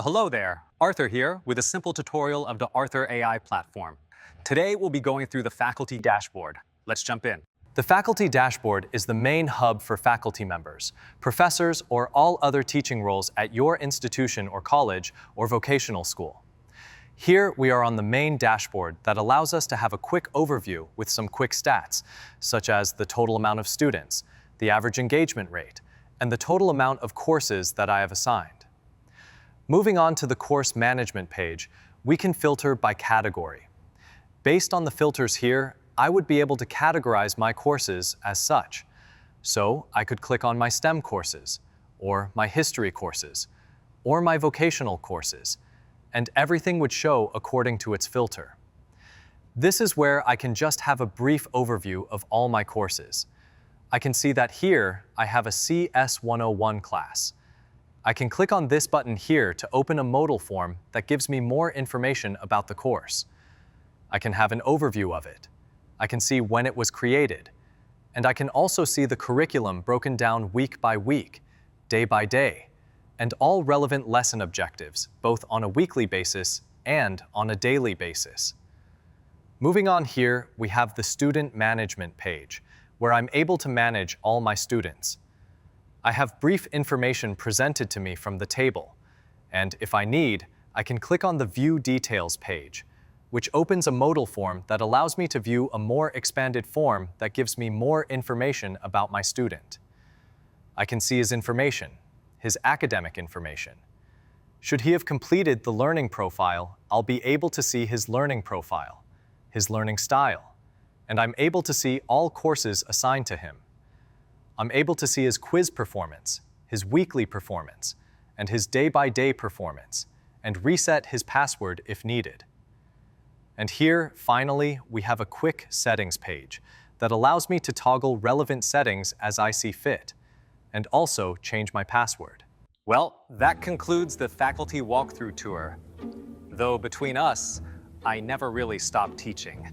Hello there, Arthur here with a simple tutorial of the ArthurAI platform. Today we'll be going through the Faculty Dashboard. Let's jump in. The Faculty Dashboard is the main hub for faculty members, professors, or all other teaching roles at your institution or college or vocational school. Here we are on the main dashboard that allows us to have a quick overview with some quick stats, such as the total amount of students, the average engagement rate, and the total amount of courses that I have assigned. Moving on to the course management page, we can filter by category. Based on the filters here, I would be able to categorize my courses as such. So I could click on my STEM courses, or my history courses, or my vocational courses, and everything would show according to its filter. This is where I can just have a brief overview of all my courses. I can see that here I have a CS101 class. I can click on this button here to open a modal form that gives me more information about the course. I can have an overview of it. I can see when it was created. And I can also see the curriculum broken down week by week, day by day, and all relevant lesson objectives, both on a weekly basis and on a daily basis. Moving on here, we have the Student Management page, where I'm able to manage all my students. I have brief information presented to me from the table, and if I need, I can click on the View Details page, which opens a modal form that allows me to view a more expanded form that gives me more information about my student. I can see his information, his academic information. Should he have completed the learning profile, I'll be able to see his learning profile, his learning style, and I'm able to see all courses assigned to him. I'm able to see his quiz performance, his weekly performance, and his day-by-day performance, and reset his password if needed. And here, finally, we have a quick settings page that allows me to toggle relevant settings as I see fit, and also change my password. Well, that concludes the faculty walkthrough tour. Though between us, I never really stopped teaching.